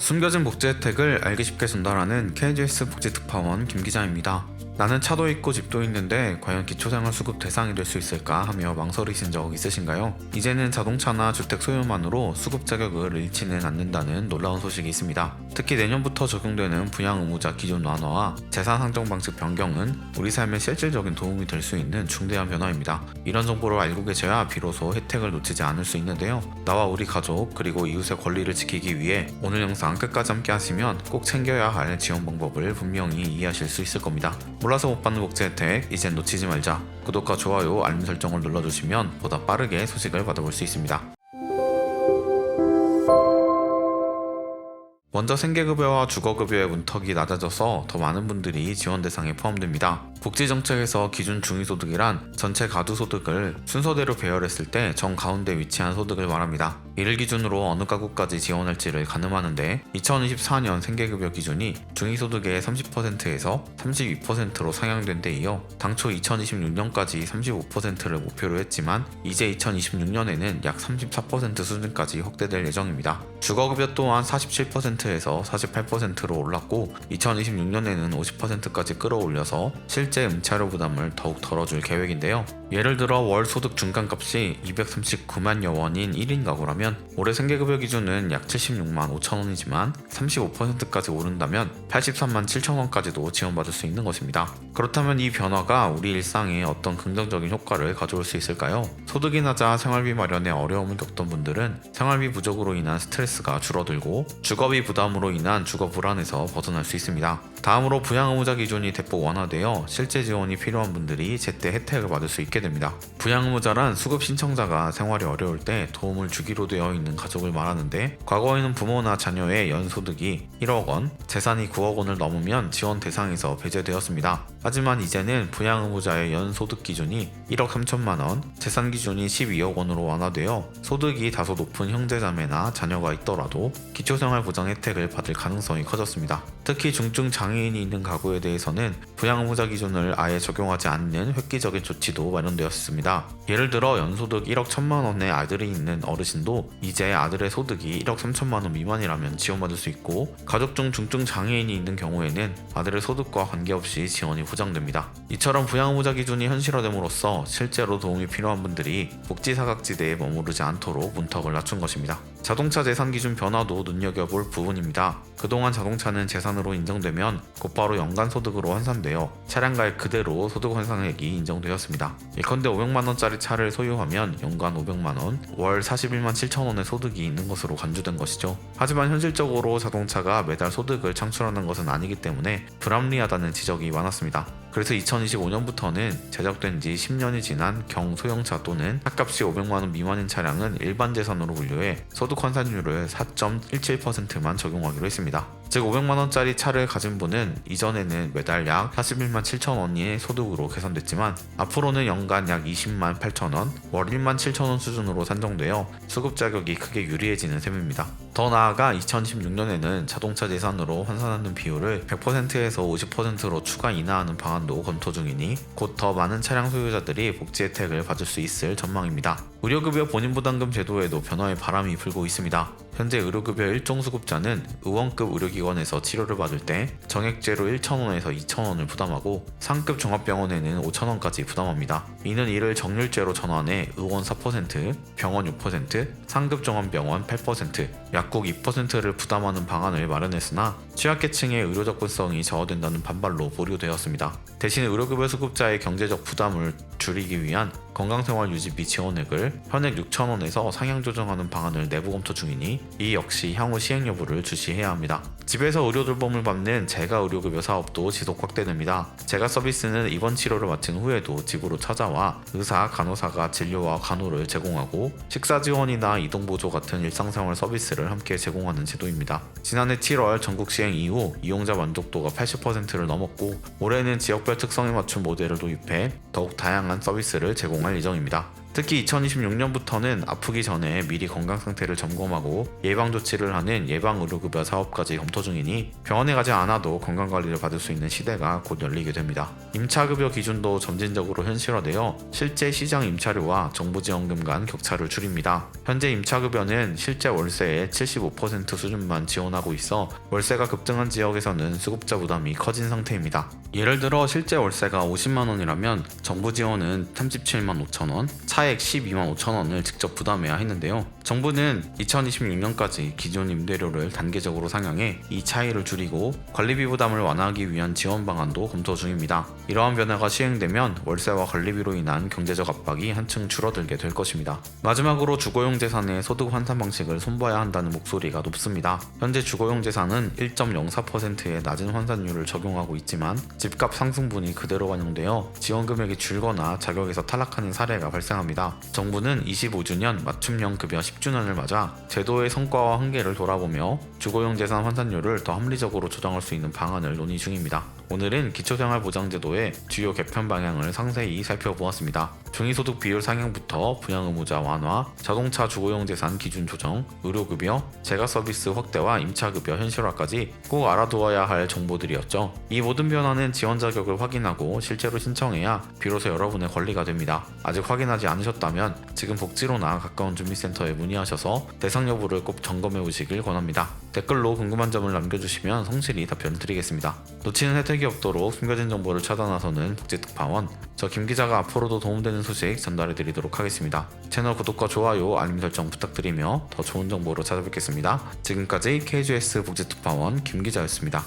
숨겨진 복지 혜택을 알기 쉽게 전달하는 KGS 복지특파원 김 기자입니다. 나는 차도 있고 집도 있는데 과연 기초생활수급 대상이 될 수 있을까 하며 망설이신 적 있으신가요? 이제는 자동차나 주택 소유만으로 수급 자격을 잃지는 않는다는 놀라운 소식이 있습니다. 특히 내년부터 적용되는 부양 의무자 기준 완화와 재산 상정 방식 변경은 우리 삶에 실질적인 도움이 될 수 있는 중대한 변화입니다. 이런 정보를 알고 계셔야 비로소 혜택을 놓치지 않을 수 있는데요. 나와 우리 가족 그리고 이웃의 권리를 지키기 위해 오늘 영상 끝까지 함께 하시면 꼭 챙겨야 할 지원 방법을 분명히 이해하실 수 있을 겁니다. 몰라서 못 받는 복지 혜택 이젠 놓치지 말자. 구독과 좋아요, 알림 설정을 눌러주시면 보다 빠르게 소식을 받아볼 수 있습니다. 먼저 생계급여와 주거급여의 문턱이 낮아져서 더 많은 분들이 지원 대상에 포함됩니다. 복지정책에서 기준 중위소득이란 전체 가두소득을 순서대로 배열했을 때 정가운데 위치한 소득을 말합니다. 이를 기준으로 어느 가구까지 지원할지를 가늠하는데 2024년 생계급여 기준이 중위소득의 30%에서 32%로 상향된 데 이어 당초 2026년까지 35%를 목표로 했지만 이제 2026년에는 약 34% 수준까지 확대될 예정입니다. 주거급여 또한 47%에서 48%로 올랐고 2026년에는 50%까지 끌어올려서 실제 임차료 부담을 더욱 덜어줄 계획인데요. 예를 들어 월 소득 중간값이 239만여 원인 1인 가구라면 올해 생계급여 기준은 약 76만 5천 원이지만 35%까지 오른다면 83만 7천 원까지도 지원받을 수 있는 것입니다. 그렇다면 이 변화가 우리 일상에 어떤 긍정적인 효과를 가져올 수 있을까요? 소득이 낮아 생활비 마련에 어려움을 겪던 분들은 생활비 부족으로 인한 스트레스가 줄어들고 주거비 부담으로 인한 주거 불안에서 벗어날 수 있습니다. 다음으로 부양 의무자 기준이 대폭 완화되어 실제 지원이 필요한 분들이 제때 혜택을 받을 수 있게 됩니다. 부양 의무자란 수급 신청자가 생활이 어려울 때 도움을 주기로 되어 있는 가족을 말하는데 과거에는 부모나 자녀의 연소득이 1억 원, 재산이 9억 원을 넘으면 지원 대상에서 배제되었습니다. 하지만 이제는 부양 의무자의 연소득 기준이 1억 3천만 원, 재산 기준이 12억 원으로 완화되어 소득이 다소 높은 형제자매나 자녀가 있더라도 기초생활보장 혜택을 받을 가능성이 커졌습니다. 특히 중증 장애인이 있는 가구에 대해서는 부양 의무자 기준을 아예 적용하지 않는 획기적인 조치도 마련되었습니다. 예를 들어 연소득 1억 1천만 원의 아들이 있는 어르신도 이제 아들의 소득이 1억 3천만 원 미만이라면 지원받을 수 있고 가족 중 중증 장애인이 있는 경우에는 아들의 소득과 관계없이 지원이 보장됩니다. 이처럼 부양 의무자 기준이 현실화됨으로써 실제로 도움이 필요한 분들이 복지 사각지대에 머무르지 않도록 문턱을 낮춘 것입니다. 자동차 재산 기준 변화도 눈여겨볼 부분입니다. 그동안 자동차는 재산으로 인정되면 곧바로 연간 소득으로 환산되어 차량가액 그대로 소득 환산액이 인정되었습니다. 예컨대 500만원짜리 차를 소유하면 연간 500만원, 월 41만 7천원의 소득이 있는 것으로 간주된 것이죠. 하지만 현실적으로 자동차가 매달 소득을 창출하는 것은 아니기 때문에 불합리하다는 지적이 많았습니다. 그래서 2025년부터는 제작된 지 10년이 지난 경소형차 또는 차값이 500만원 미만인 차량은 일반 재산으로 분류해 소득 환산율을 4.17%만 적용하기로 했습니다. 즉 500만원짜리 차를 가진 분은 이전에는 매달 약 41만 7천원의 소득으로 계산됐지만 앞으로는 연간 약 20만 8천원, 월 1만 7천원 수준으로 산정되어 수급 자격이 크게 유리해지는 셈입니다. 더 나아가 2016년에는 자동차 재산으로 환산하는 비율을 100%에서 50%로 추가 인하하는 방안도 검토 중이니 곧 더 많은 차량 소유자들이 복지 혜택을 받을 수 있을 전망입니다. 의료급여 본인부담금 제도에도 변화의 바람이 불고 있습니다. 현재 의료급여 1종 수급자는 의원급 의료기관에서 치료를 받을 때 정액제로 1,000원에서 2,000원을 부담하고 상급 종합병원에는 5,000원까지 부담합니다. 이는 이를 정률제로 전환해 의원 4%, 병원 6%, 상급 종합병원 8%, 약국 2%를 부담하는 방안을 마련했으나 취약계층의 의료 접근성이 저하된다는 반발로 보류되었습니다. 대신 의료급여 수급자의 경제적 부담을 줄이기 위한 건강생활 유지비 지원액을 현액 6,000원에서 상향 조정하는 방안을 내부 검토 중이니 이 역시 향후 시행 여부를 주시해야 합니다. 집에서 의료 돌봄을 받는 재가 의료급여 사업도 지속 확대됩니다. 재가 서비스는 입원 치료를 마친 후에도 집으로 찾아와 의사, 간호사가 진료와 간호를 제공하고 식사 지원이나 이동 보조 같은 일상생활 서비스를 함께 제공하는 제도입니다. 지난해 7월 전국 시행 이후 이용자 만족도가 80%를 넘었고 올해는 지역별 특성에 맞춘 모델을 도입해 더욱 다양한 서비스를 제공할 예정입니다. 특히 2026년부터는 아프기 전에 미리 건강 상태를 점검하고 예방 조치를 하는 예방의료급여 사업까지 검토 중이니 병원에 가지 않아도 건강관리를 받을 수 있는 시대가 곧 열리게 됩니다. 임차급여 기준도 점진적으로 현실화되어 실제 시장 임차료와 정부 지원금 간 격차를 줄입니다. 현재 임차급여는 실제 월세의 75% 수준만 지원하고 있어 월세가 급등한 지역에서는 수급자 부담이 커진 상태입니다. 예를 들어 실제 월세가 50만 원이라면 정부 지원은 37만 5천 원, 차액 12만 5천 원을 직접 부담해야 했는데요. 정부는 2026년까지 기존 임대료를 단계적으로 상향해 이 차이를 줄이고 관리비 부담을 완화하기 위한 지원 방안도 검토 중입니다. 이러한 변화가 시행되면 월세와 관리비로 인한 경제적 압박이 한층 줄어들게 될 것입니다. 마지막으로 주거용 재산의 소득 환산 방식을 손봐야 한다는 목소리가 높습니다. 현재 주거용 재산은 1.04%의 낮은 환산율을 적용하고 있지만 집값 상승분이 그대로 반영되어 지원 금액이 줄거나 자격에서 탈락하는 사례가 발생합니다. 정부는 25주년 맞춤형 급여 10주년을 맞아 제도의 성과와 한계를 돌아보며 주거용 재산 환산율을 더 합리적으로 조정할 수 있는 방안을 논의 중입니다. 오늘은 기초생활보장제도의 주요 개편 방향을 상세히 살펴보았습니다. 중위소득 비율 상향부터 분양의무자 완화, 자동차 주거용 재산 기준 조정, 의료급여, 재가서비스 확대와 임차급여 현실화까지 꼭 알아두어야 할 정보들이었죠. 이 모든 변화는 지원 자격을 확인하고 실제로 신청해야 비로소 여러분의 권리가 됩니다. 아직 확인하지 않으셨다면 지금 복지로나 가까운 주민센터에 문의하셔서 대상 여부를 꼭 점검해 보시길 권합니다. 댓글로 궁금한 점을 남겨주시면 성실히 답변 드리겠습니다. 놓치는 혜택이 없도록 숨겨진 정보를 차단하서는 복지특파원, 저 김기자가 앞으로도 도움되는 소식 전달해 드리도록 하겠습니다. 채널 구독과 좋아요, 알림 설정 부탁드리며 더 좋은 정보로 찾아뵙겠습니다. 지금까지 KGS 복지특파원 김기자였습니다.